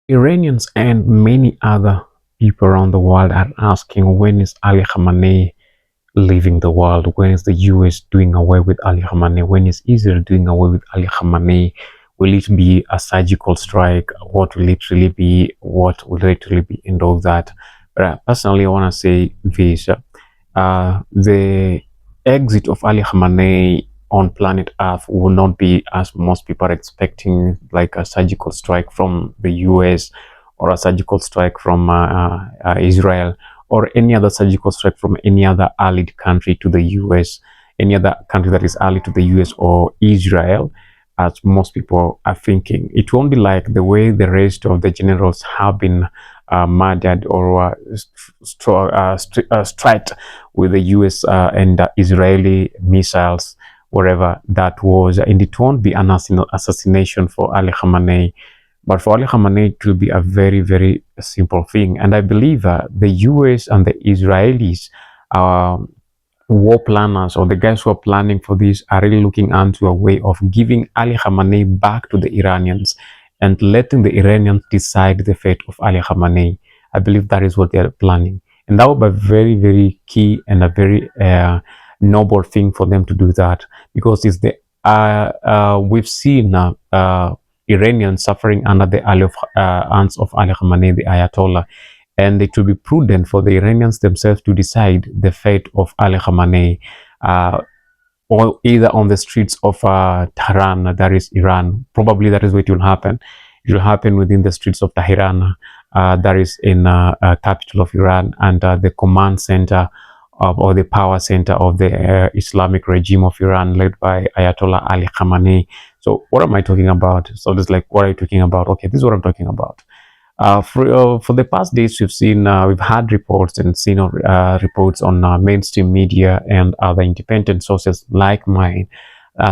Iranians and many other people around the world are asking, when is Ali Khamenei leaving the world? When is the US doing away with Ali Khamenei? When is Israel doing away with Ali Khamenei? Will it be a surgical strike? What will it really be? What will it really be? And all that. But personally, I want to say this. The exit of Ali Khamenei on planet Earth will not be as most people are expecting, like a surgical strike from the US or a surgical strike from Israel or any other surgical strike from any other allied country to the US, any other country that is allied to the US or Israel, as most people are thinking. It won't be like the way the rest of the generals have been murdered or striked with the US and Israeli missiles, wherever that was. And it won't be an assassination for Ali Khamenei. But for Ali Khamenei, it will be a very, very simple thing. And I believe the US and the Israelis, war planners or the guys who are planning for this, are really looking into a way of giving Ali Khamenei back to the Iranians and letting the Iranians decide the fate of Ali Khamenei. I believe that is what they are planning. And that would be very, very key and a very noble thing for them to do that, because it's the we've seen Iranians suffering under the hands of Ali Khamanei, the Ayatollah, and it will be prudent for the Iranians themselves to decide the fate of Ali Khamenei, or either on the streets of Tehran, that is Iran. Probably that is what will happen. It will happen within the streets of Tehran, that is in capital of Iran, and the command center or the power center of the Islamic regime of Iran, led by Ayatollah Ali Khamenei. So what am I talking about? So it's like, what are you talking about? Okay, this is what I'm talking about. For the past days, we've had reports and seen reports on mainstream media and other independent sources like mine,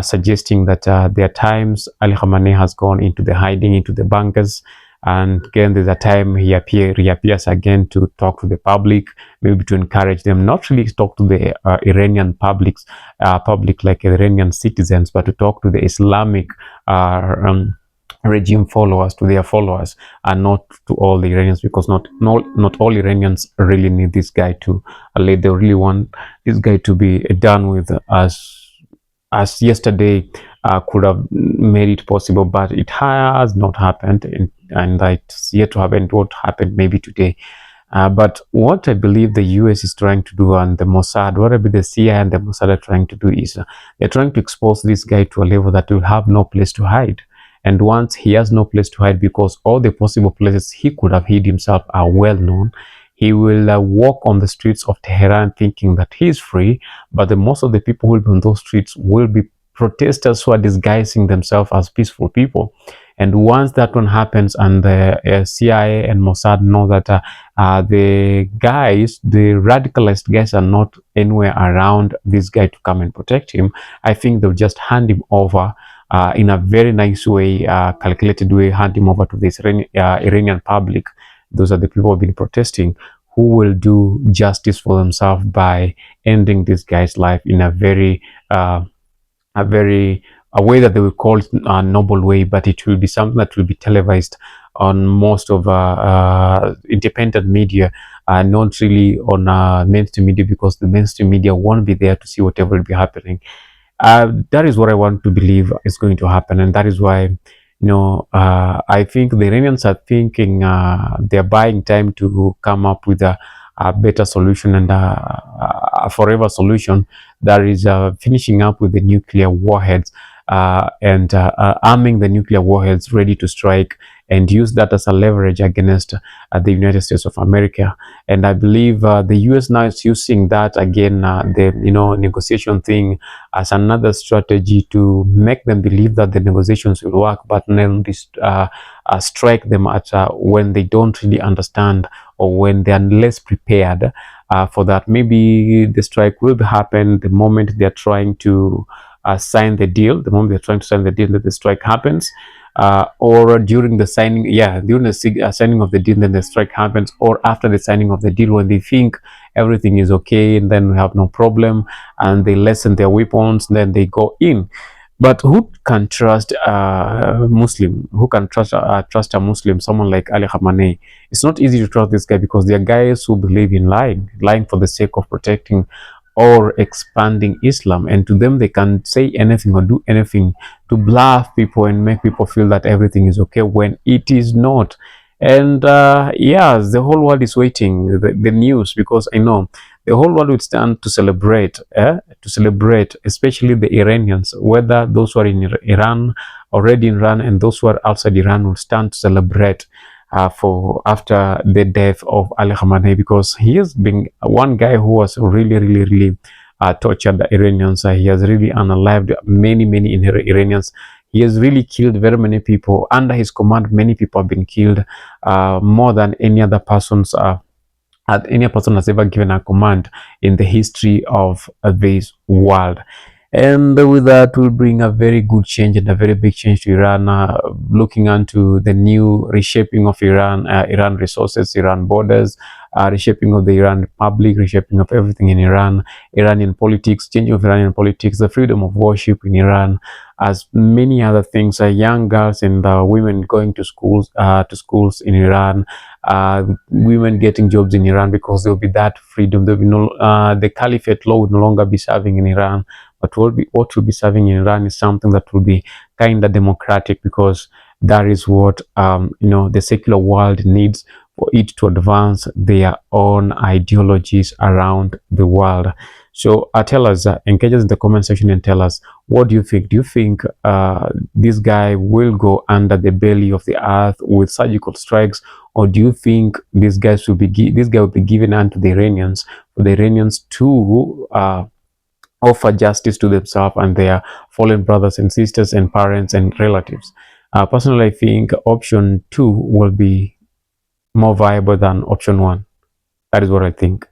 suggesting that there are times Ali Khamenei has gone into the hiding, into the bunkers, and again there's a time he reappears again to talk to the public, maybe to encourage them, not really talk to the Iranian public like Iranian citizens, but to talk to the Islamic regime followers, to their followers, and not to all the Iranians, because not all Iranians really need this guy to lead. They really want this guy to be done with, as yesterday could have made it possible, but it has not happened, and it's yet to happen. It won't happen maybe today. But what I believe the US is trying to do, and the Mossad, what I believe the CIA and the Mossad are trying to do, is they're trying to expose this guy to a level that will have no place to hide. And once he has no place to hide, because all the possible places he could have hid himself are well known, he will walk on the streets of Tehran thinking that he is free, but most of the people who will be on those streets will be protesters who are disguising themselves as peaceful people. And once that one happens, and the CIA and Mossad know that the radicalized guys, are not anywhere around this guy to come and protect him, I think they'll just hand him over in a very nice way, calculated way, hand him over to the Iranian public. Those are the people who have been protesting, who will do justice for themselves by ending this guy's life in a very a way that they will call it a noble way, but it will be something that will be televised on most of independent media, not really on mainstream media, because the mainstream media won't be there to see whatever will be happening. That is what I want to believe is going to happen, and that is why, I think the Iranians are thinking they're buying time to come up with a better solution, and a forever solution, that is finishing up with the nuclear warheads, and arming the nuclear warheads ready to strike, and use that as a leverage against the United States of America. And I believe the US now is using that again, the negotiation thing, as another strategy to make them believe that the negotiations will work, but then strike them at when they don't really understand, or when they are less prepared for that. Maybe the strike will happen the moment they are trying to sign the deal. The moment they're trying to sign the deal, that the strike happens. Or during the signing, during the signing of the deal, then the strike happens, or after the signing of the deal, when they think everything is okay, and then we have no problem, and they lessen their weapons, then they go in. But who can trust a Muslim? Who can trust a Muslim? Someone like Ali Khamenei. It's not easy to trust this guy because there are guys who believe in lying for the sake of protecting or expanding Islam. And to them, they can say anything or do anything to bluff people and make people feel that everything is okay when it is not. And yes, the whole world is waiting the news, because I know the whole world would stand to celebrate, especially the Iranians, whether those who are in Iran, already in Iran, and those who are outside Iran will stand to celebrate for after the death of Ali Khamenei, because he has been one guy who was really tortured the Iranians. He has really unalived many Iranians. He has really killed very many people. Under his command, many people have been killed, more than any other person's any person has ever given a command in the history of this world. And with that, will bring a very good change and a very big change to Iran, looking into the new reshaping of Iran, Iran resources, Iran borders, reshaping of the Iran Republic, reshaping of everything in Iran, Iranian politics, changing of Iranian politics, the freedom of worship in Iran, as many other things. Young girls and women going to schools in Iran, women getting jobs in Iran, because there will be that freedom. There will be no, the caliphate law will no longer be serving in Iran, but what will be serving in Iran is something that will be kind of democratic, because that is what the secular world needs for it to advance their own ideologies around the world. So tell us, engage us in the comment section and tell us, what do you think? Do you think this guy will go under the belly of the earth with surgical strikes, or do you think this guy will be given unto the Iranians, for the Iranians to offer justice to themselves and their fallen brothers and sisters and parents and relatives? Personally, I think option 2 will be more viable than option 1. That is what I think.